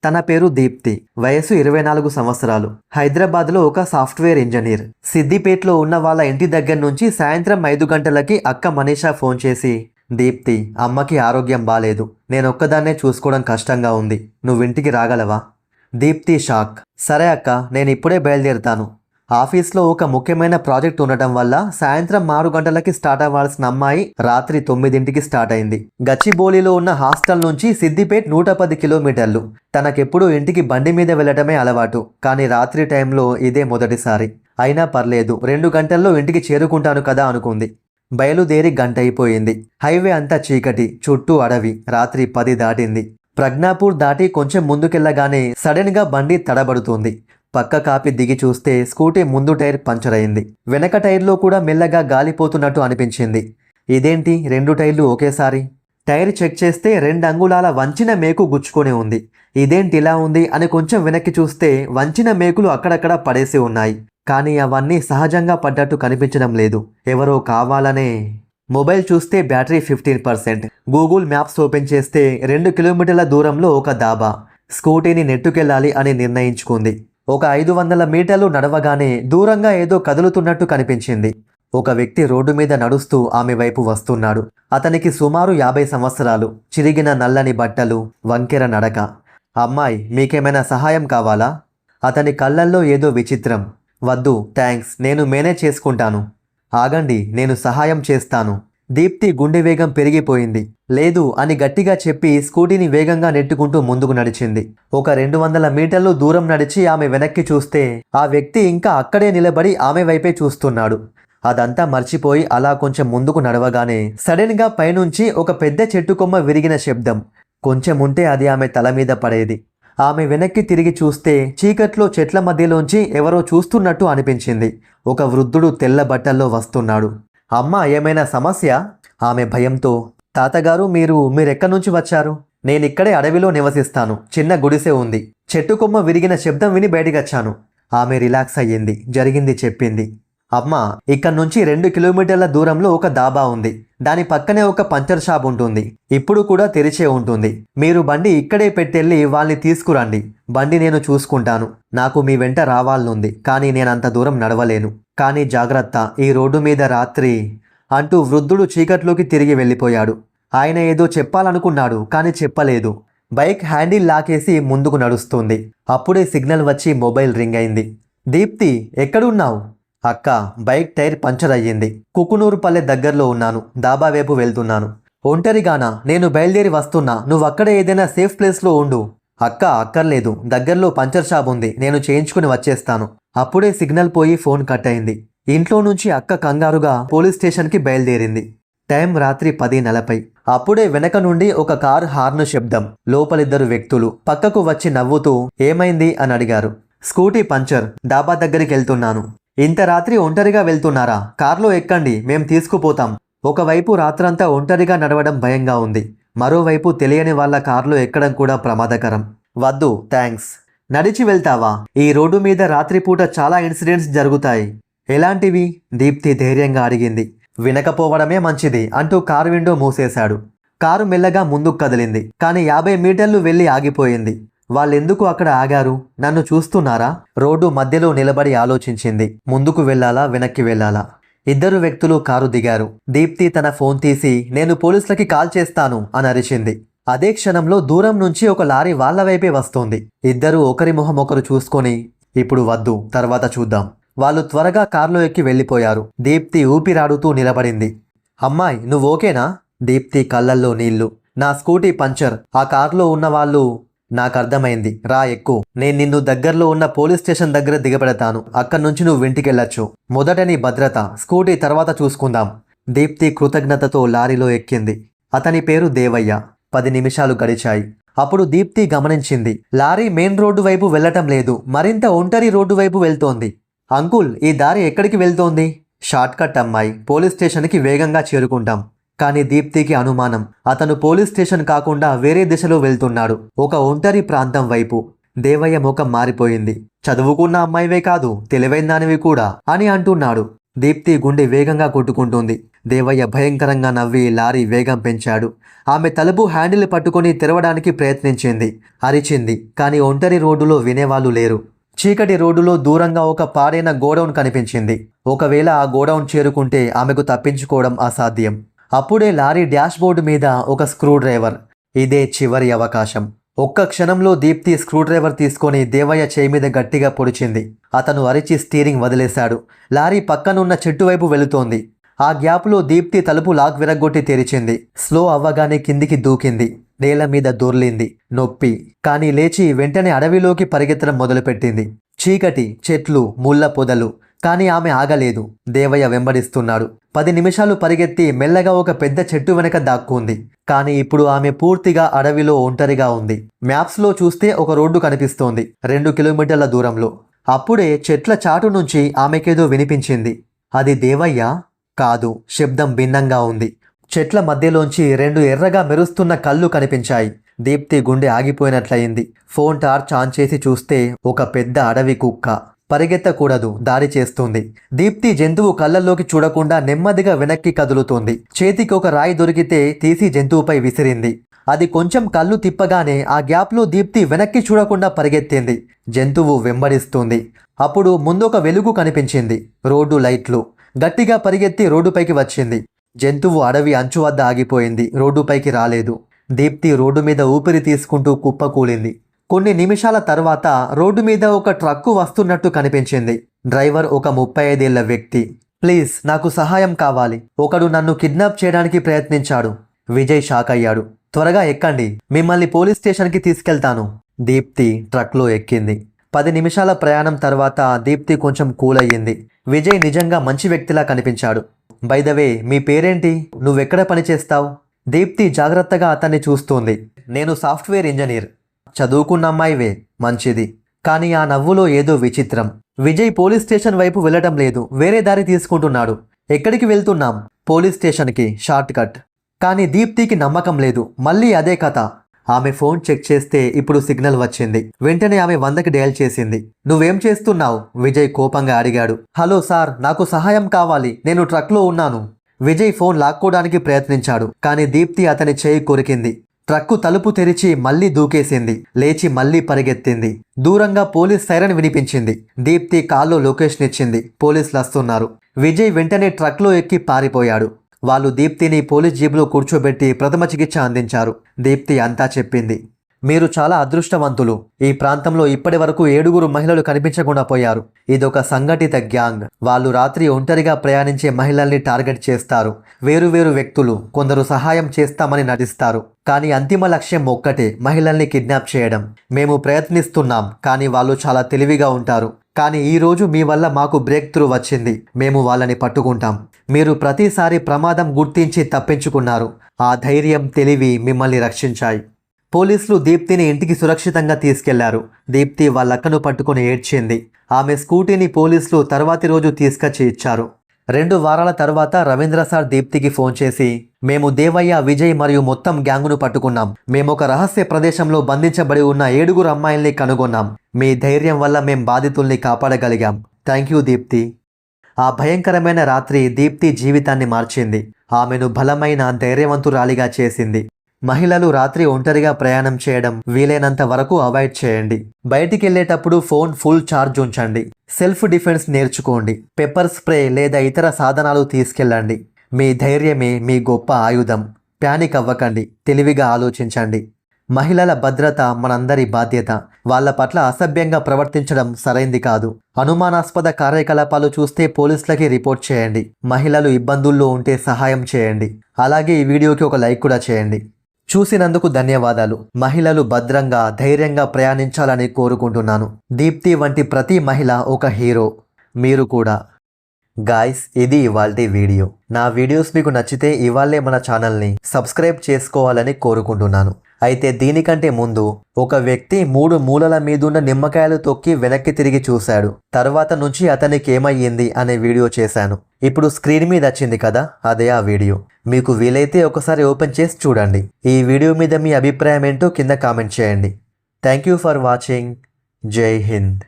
తన పేరు దీప్తి. వయసు 24 సంవత్సరాలు. హైదరాబాద్లో ఒక సాఫ్ట్వేర్ ఇంజనీర్. సిద్దిపేటలో ఉన్న వాళ్ళ ఇంటి దగ్గర నుంచి సాయంత్రం 5 గంటలకి అక్క మనీషా ఫోన్ చేసి, దీప్తి, అమ్మకి ఆరోగ్యం బాలేదు, నేనొక్కదాన్నే చూసుకోవడం కష్టంగా ఉంది, నువ్వింటికి రాగలవా? దీప్తి షాక్. సరే అక్క, నేను ఇప్పుడే బయలుదేరుతాను. ఆఫీస్లో ఒక ముఖ్యమైన ప్రాజెక్ట్ ఉండటం వల్ల సాయంత్రం 6 గంటలకి స్టార్ట్ అవ్వాల్సిన అమ్మాయి రాత్రి 9ంటికి స్టార్ట్ అయింది. గచ్చిబౌలిలో ఉన్న హాస్టల్ నుంచి సిద్దిపేట్ 110 కిలోమీటర్లు. తనకెప్పుడు ఇంటికి బండి మీద వెళ్ళటమే అలవాటు, కానీ రాత్రి టైంలో ఇదే మొదటిసారి. అయినా పర్లేదు, 2 గంటల్లో ఇంటికి చేరుకుంటాను కదా అనుకుంది. బయలుదేరి గంట అయిపోయింది. హైవే అంతా చీకటి, చుట్టూ అడవి. రాత్రి 10 దాటింది. ప్రజ్ఞాపూర్ దాటి కొంచెం ముందుకెళ్లగానే సడన్గా బండి తడబడుతుంది. పక్క కాపి దిగి చూస్తే స్కూటీ ముందు టైర్ పంచర్ అయింది. వెనక టైర్లో కూడా మెల్లగా గాలిపోతున్నట్టు అనిపించింది. ఇదేంటి 2 టైర్లు ఒకేసారి? టైర్ చెక్ చేస్తే 2 అంగుళాల వంచిన మేకు గుచ్చుకొని ఉంది. ఇదేంటి ఇలా ఉంది అని కొంచెం వెనక్కి చూస్తే వంచిన మేకులు అక్కడక్కడ పడేసి ఉన్నాయి. కానీ అవన్నీ సహజంగా పడ్డట్టు కనిపించడం లేదు. ఎవరో కావాలనే. మొబైల్ చూస్తే బ్యాటరీ 15%. గూగుల్ మ్యాప్స్ ఓపెన్ చేస్తే 2 కిలోమీటర్ల దూరంలో ఒక దాబా. స్కూటీని నెట్టుకెళ్ళాలి అని నిర్ణయించుకుంది. ఒక 500 మీటర్లు నడవగానే దూరంగా ఏదో కదులుతున్నట్టు కనిపించింది. ఒక వ్యక్తి రోడ్డు మీద నడుస్తూ ఆమె వైపు వస్తున్నాడు. అతనికి సుమారు 50 సంవత్సరాలు. చిరిగిన నల్లని బట్టలు, వంకెర నడక. అమ్మాయి, మీకేమైనా సహాయం కావాలా? అతని కళ్ళల్లో ఏదో విచిత్రం. వద్దు థ్యాంక్స్, నేను మేనేజ్ చేసుకుంటాను. ఆగండి, నేను సహాయం చేస్తాను. దీప్తి గుండె వేగం పెరిగిపోయింది. లేదు అని గట్టిగా చెప్పి స్కూటీని వేగంగా నెట్టుకుంటూ ముందుకు నడిచింది. ఒక 200 మీటర్లు దూరం నడిచి ఆమె వెనక్కి చూస్తే ఆ వ్యక్తి ఇంకా అక్కడే నిలబడి ఆమె వైపే చూస్తున్నాడు. అదంతా మర్చిపోయి అలా కొంచెం ముందుకు నడవగానే సడన్గా పైనుంచి ఒక పెద్ద చెట్టు కొమ్మ విరిగిన శబ్దం. కొంచెం ఉంటే అది ఆమె తల మీద పడేది. ఆమె వెనక్కి తిరిగి చూస్తే చీకట్లో చెట్ల మధ్యలోంచి ఎవరో చూస్తున్నట్టు అనిపించింది. ఒక వృద్ధుడు తెల్ల బట్టల్లో వస్తున్నాడు. అమ్మా, ఏమైనా సమస్య? ఆమె భయంతో, తాతగారు మీరెక్కడి నుంచి వచ్చారు? నేనిక్కడే అడవిలో నివసిస్తాను. చిన్న గుడిసె ఉంది. చెట్టు కొమ్మ విరిగిన శబ్దం విని బయటికొచ్చాను. ఆమె రిలాక్స్ అయ్యింది. జరిగింది చెప్పింది. అమ్మా, ఇక్కడ నుంచి 2 కిలోమీటర్ల దూరంలో ఒక దాబా ఉంది. దాని పక్కనే ఒక పంచర్ షాప్ ఉంటుంది. ఇప్పుడు కూడా తెరిచే ఉంటుంది. మీరు బండి ఇక్కడే పెట్టెళ్ళి వాళ్ళని తీసుకురండి. బండి నేను చూసుకుంటాను. నాకు మీ వెంట రావాలనుంది, కానీ నేనంత దూరం నడవలేను. కానీ జాగ్రత్త, ఈ రోడ్డు మీద రాత్రి అంటూ వృద్ధుడు చీకట్లోకి తిరిగి వెళ్ళిపోయాడు. ఆయన ఏదో చెప్పాలనుకున్నాడు, కానీ చెప్పలేదు. బైక్ హ్యాండిల్ లాకేసి ముందుకు నడుస్తుంది. అప్పుడే సిగ్నల్ వచ్చి మొబైల్ రింగ్ అయింది. దీప్తి, ఎక్కడున్నావు? అక్క, బైక్ టైర్ పంచర్ అయ్యింది. కుకునూరుపల్లె దగ్గరలో ఉన్నాను. దాబా వైపు వెళ్తున్నాను. ఒంటరిగానా? నేను బయలుదేరి వస్తున్నా. నువ్వక్కడే ఏదైనా సేఫ్ ప్లేస్లో ఉండు. అక్క, అక్కర్లేదు, దగ్గరలో పంచర్ షాప్ ఉంది, నేను చేయించుకుని వచ్చేస్తాను. అప్పుడే సిగ్నల్ పోయి ఫోన్ కట్ అయింది. ఇంట్లో నుంచి అక్క కంగారుగా పోలీస్ స్టేషన్కి బయలుదేరింది. టైం రాత్రి 10:40. అప్పుడే వెనక నుండి ఒక కారు హార్న్ శబ్దం. లోపలిద్దరు వ్యక్తులు పక్కకు వచ్చి నవ్వుతూ ఏమైంది అని అడిగారు. స్కూటీ పంచర్, డాబా దగ్గరికి వెళ్తున్నాను. ఇంత రాత్రి ఒంటరిగా వెళ్తున్నారా? కార్లో ఎక్కండి, మేం తీసుకుపోతాం. ఒకవైపు రాత్రంతా ఒంటరిగా నడవడం భయంగా ఉంది. మరోవైపు తెలియని వాళ్ళ కార్లో ఎక్కడం కూడా ప్రమాదకరం. వద్దు థ్యాంక్స్. నడిచి వెళ్తావా? ఈ రోడ్డు మీద రాత్రిపూట చాలా ఇన్సిడెంట్స్ జరుగుతాయి. ఎలాంటివి? దీప్తి ధైర్యంగా అడిగింది. వినకపోవడమే మంచిది అంటూ కారు విండో మూసేశాడు. కారు మెల్లగా ముందుకు కదిలింది. కానీ 50 మీటర్లు వెళ్ళి ఆగిపోయింది. వాళ్ళెందుకు అక్కడ ఆగారు? నన్ను చూస్తున్నారా? రోడ్డు మధ్యలో నిలబడి ఆలోచించింది. ముందుకు వెళ్ళాలా, వెనక్కి వెళ్ళాలా? ఇద్దరు వ్యక్తులు కారు దిగారు. దీప్తి తన ఫోన్ తీసి నేను పోలీసులకి కాల్ చేస్తాను అని అరిచింది. అదే క్షణంలో దూరం నుంచి ఒక లారీ వాళ్ళ వైపే వస్తోంది. ఇద్దరు ఒకరి మొహం ఒకరు చూసుకొని, ఇప్పుడు వద్దు, తర్వాత చూద్దాం. వాళ్ళు త్వరగా కారులో ఎక్కి వెళ్ళిపోయారు. దీప్తి ఊపిరాడుతూ నిలబడింది. అమ్మాయి, నువ్వు ఓకేనా? దీప్తి కళ్ళల్లో నీళ్లు. నా స్కూటీ పంచర్, ఆ కారులో ఉన్న వాళ్ళు. నాకర్థమైంది, రా ఎక్కు. నేను నిన్ను దగ్గరలో ఉన్న పోలీస్ స్టేషన్ దగ్గర దిగబెడతాను. అక్కడి నుంచి నువ్వు ఇంటికెళ్ళొచ్చు. మొదట నీ భద్రత, స్కూటీ తర్వాత చూసుకుందాం. దీప్తి కృతజ్ఞతతో లారీలో ఎక్కింది. అతని పేరు దేవయ్య. 10 నిమిషాలు గడిచాయి. అప్పుడు దీప్తి గమనించింది, లారీ మెయిన్ రోడ్డు వైపు వెళ్లటం లేదు, మరింత ఒంటరి రోడ్డు వైపు వెళ్తోంది. అంకుల్, ఈ దారి ఎక్కడికి వెళ్తోంది? షార్ట్ కట్ అమ్మాయి, పోలీస్ స్టేషన్కి వేగంగా చేరుకుంటాం. కానీ దీప్తికి అనుమానం, అతను పోలీస్ స్టేషన్ కాకుండా వేరే దిశలో వెళ్తున్నాడు, ఒక ఒంటరి ప్రాంతం వైపు. దేవయ్య ముఖం మారిపోయింది. చదువుకున్న అమ్మాయివే కాదు, తెలివైన దానివి కూడా అని అంటున్నాడు. దీప్తి గుండె వేగంగా కొట్టుకుంటుంది. దేవయ్య భయంకరంగా నవ్వి లారీ వేగం పెంచాడు. ఆమె తలుపు హ్యాండిల్ పట్టుకొని తెరవడానికి ప్రయత్నించింది, అరిచింది. కానీ ఒంటరి రోడ్డులో వినేవాళ్ళు లేరు. చీకటి రోడ్డులో దూరంగా ఒక పాడైన గోడౌన్ కనిపించింది. ఒకవేళ ఆ గోడౌన్ చేరుకుంటే ఆమెకు తప్పించుకోవడం అసాధ్యం. అప్పుడే లారీ డాష్ బోర్డు మీద ఒక స్క్రూ డ్రైవర్. ఇదే చివరి అవకాశం. ఒక్క క్షణంలో దీప్తి స్క్రూ డ్రైవర్ తీసుకొని దేవయ్య చేయి మీద గట్టిగా పొడిచింది. అతను అరిచి స్టీరింగ్ వదిలేశాడు. లారీ పక్కనున్న చెట్టు వైపు వెళుతోంది. ఆ గ్యాప్లో దీప్తి తలుపు లాక్ విరగ్గొట్టి తెరిచింది. స్లో అవ్వగానే కిందికి దూకింది. నేల మీద దొర్లింది. నొప్పి. కానీ లేచి వెంటనే అడవిలోకి పరిగెత్తడం మొదలుపెట్టింది. చీకటి, చెట్లు, ముళ్ళ పొదలు. కానీ ఆమె ఆగలేదు. దేవయ్య వెంబడిస్తున్నాడు. 10 నిమిషాలు పరిగెత్తి మెల్లగా ఒక పెద్ద చెట్టు వెనక దాక్కుంది. కానీ ఇప్పుడు ఆమె పూర్తిగా అడవిలో ఒంటరిగా ఉంది. మ్యాప్స్లో చూస్తే ఒక రోడ్డు కనిపిస్తోంది 2 కిలోమీటర్ల దూరంలో. అప్పుడే చెట్ల చాటు నుంచి ఆమెకేదో వినిపించింది. అది దేవయ్య కాదు. శబ్దం భిన్నంగా ఉంది. చెట్ల మధ్యలోంచి 2 ఎర్రగా మెరుస్తున్న కళ్ళు కనిపించాయి. దీప్తి గుండె ఆగిపోయినట్లయింది. ఫోన్ టార్చ్ ఆన్ చేసి చూస్తే ఒక పెద్ద అడవి కుక్క. పరిగెత్తకూడదు, దాడి చేస్తుంది. దీప్తి జంతువు కళ్ళల్లోకి చూడకుండా నెమ్మదిగా వెనక్కి కదులుతోంది. చేతికి ఒక రాయి దొరికితే తీసి జంతువుపై విసిరింది. అది కొంచెం కళ్ళు తిప్పగానే ఆ గ్యాప్లో దీప్తి వెనక్కి చూడకుండా పరిగెత్తింది. జంతువు వెంబడిస్తుంది. అప్పుడు ముందొక వెలుగు కనిపించింది. రోడ్డు లైట్లు. గట్టిగా పరిగెత్తి రోడ్డుపైకి వచ్చింది. జంతువు అడవి అంచు వద్ద ఆగిపోయింది. రోడ్డుపైకి రాలేదు. దీప్తి రోడ్డు మీద ఊపిరి తీసుకుంటూ కుప్పకూలింది. కొన్ని నిమిషాల తర్వాత రోడ్డు మీద ఒక ట్రక్కు వస్తున్నట్టు కనిపించింది. డ్రైవర్ ఒక 35 ఏళ్ల వ్యక్తి. ప్లీజ్, నాకు సహాయం కావాలి. ఒకడు నన్ను కిడ్నాప్ చేయడానికి ప్రయత్నించాడు. విజయ్ షాక్ అయ్యాడు. త్వరగా ఎక్కండి, మిమ్మల్ని పోలీస్ స్టేషన్కి తీసుకెళ్తాను. దీప్తి ట్రక్లో ఎక్కింది. 10 నిమిషాల ప్రయాణం తర్వాత దీప్తి కొంచెం కూల్ అయ్యింది. విజయ్ నిజంగా మంచి వ్యక్తిలా కనిపించాడు. బై ద వే, మీ పేరేంటి? నువ్వెక్కడ పనిచేస్తావు? దీప్తి జాగ్రత్తగా అతన్ని చూస్తోంది. నేను సాఫ్ట్వేర్ ఇంజనీర్. చదువుకున్న అమ్మాయివే, మంచిది. కానీ ఆ నవ్వులో ఏదో విచిత్రం. విజయ్ పోలీస్ స్టేషన్ వైపు వెళ్ళటం లేదు, వేరే దారి తీసుకుంటున్నాడు. ఎక్కడికి వెళ్తున్నాం? పోలీస్ స్టేషన్కి, షార్ట్ కట్. కానీ దీప్తికి నమ్మకం లేదు. మళ్ళీ అదే కథ. ఆమె ఫోన్ చెక్ చేస్తే ఇప్పుడు సిగ్నల్ వచ్చింది. వెంటనే ఆమె 100కి డయల్ చేసింది. నువ్వేం చేస్తున్నావు? విజయ్ కోపంగా అడిగాడు. హలో సార్, నాకు సహాయం కావాలి, నేను ట్రక్లో ఉన్నాను. విజయ్ ఫోన్ లాక్కోవడానికి ప్రయత్నించాడు. కానీ దీప్తి అతని చేయి కొరికింది. ట్రక్కు తలుపు తెరిచి మళ్లీ దూకేసింది. లేచి మళ్లీ పరిగెత్తింది. దూరంగా పోలీస్ సైరన్ వినిపించింది. దీప్తి కాల్లో లొకేషన్ ఇచ్చింది. పోలీసులు వస్తున్నారు. విజయ్ వెంటనే ట్రక్లో ఎక్కి పారిపోయాడు. వాళ్ళు దీప్తిని పోలీస్ జీబులో కూర్చోబెట్టి ప్రథమ చికిత్స అందించారు. దీప్తి అంతా చెప్పింది. మీరు చాలా అదృష్టవంతులు. ఈ ప్రాంతంలో ఇప్పటి వరకు 7 మహిళలు కనిపించకుండా పోయారు. ఇదొక సంఘటిత గ్యాంగ్. వాళ్ళు రాత్రి ఒంటరిగా ప్రయాణించే మహిళల్ని టార్గెట్ చేస్తారు. వేరువేరు వ్యక్తులు, కొందరు సహాయం చేస్తామని నటిస్తారు. కానీ అంతిమ లక్ష్యం ఒక్కటే, మహిళల్ని కిడ్నాప్ చేయడం. మేము ప్రయత్నిస్తున్నాం, కానీ వాళ్ళు చాలా తెలివిగా ఉంటారు. కానీ ఈరోజు మీ వల్ల మాకు బ్రేక్ త్రూ వచ్చింది. మేము వాళ్ళని పట్టుకుంటాం. మీరు ప్రతిసారి ప్రమాదం గుర్తించి తప్పించుకున్నారు. ఆ ధైర్యం, తెలివి మిమ్మల్ని రక్షించాయి. పోలీసులు దీప్తిని ఇంటికి సురక్షితంగా తీసుకెళ్లారు. దీప్తి వాళ్ళక్కను పట్టుకుని ఏడ్చింది. ఆమె స్కూటీని పోలీసులు తర్వాతి రోజు తీసుకొచ్చి ఇచ్చారు. 2 వారాల తర్వాత రవీంద్ర సార్ దీప్తికి ఫోన్ చేసి, మేము దేవయ్య, విజయ్ మరియు మొత్తం గ్యాంగును పట్టుకున్నాం. మేమొక రహస్య ప్రదేశంలో బంధించబడి ఉన్న 7 అమ్మాయిల్ని కనుగొన్నాం. మీ ధైర్యం వల్ల మేం బాధితుల్ని కాపాడగలిగాం. Thank you Deepti. ఆ భయంకరమైన రాత్రి దీప్తి జీవితాన్ని మార్చింది. ఆమెను బలమైన, ధైర్యవంతురాలిగా చేసింది. మహిళలు రాత్రి ఒంటరిగా ప్రయాణం చేయడం వీలైనంత వరకు అవాయిడ్ చేయండి. బయటికి వెళ్ళేటప్పుడు ఫోన్ ఫుల్ ఛార్జ్ ఉంచండి. సెల్ఫ్ డిఫెన్స్ నేర్చుకోండి. పెప్పర్ స్ప్రే లేదా ఇతర సాధనాలు తీసుకెళ్ళండి. మీ ధైర్యమే మీ గొప్ప ఆయుధం. ప్యానిక్ అవ్వకండి, తెలివిగా ఆలోచించండి. మహిళల భద్రత మనందరి బాధ్యత. వాళ్ళ పట్ల అసభ్యంగా ప్రవర్తించడం సరైంది కాదు. అనుమానాస్పద కార్యకలాపాలు చూస్తే పోలీసులకి రిపోర్ట్ చేయండి. మహిళలు ఇబ్బందుల్లో ఉంటే సహాయం చేయండి. అలాగే ఈ వీడియోకి ఒక లైక్ కూడా చేయండి. చూసినందుకు ధన్యవాదాలు. మహిళలు భద్రంగా, ధైర్యంగా ప్రయాణించాలని కోరుకుంటున్నాను. దీప్తి వంటి ప్రతి మహిళ ఒక హీరో. మీరు కూడా. గాయ్స్, ఇది ఇవాల్టి వీడియో. నా వీడియోస్ మీకు నచ్చితే ఇవాళే మన ఛానల్ని సబ్స్క్రైబ్ చేసుకోవాలని కోరుకుంటున్నాను. అయితే దీనికంటే ముందు ఒక వ్యక్తి 3 మూలల మీదున్న నిమ్మకాయలు తొక్కి వెనక్కి తిరిగి చూశాడు. తర్వాత నుంచి అతనికి ఏమయ్యింది అనే వీడియో చేశాను. ఇప్పుడు స్క్రీన్ మీద వచ్చింది కదా, అదే ఆ వీడియో. మీకు వీలైతే ఒకసారి ఓపెన్ చేసి చూడండి. ఈ వీడియో మీద మీ అభిప్రాయం ఏంటో కింద కామెంట్ చేయండి. Thank you for watching. జై హింద్.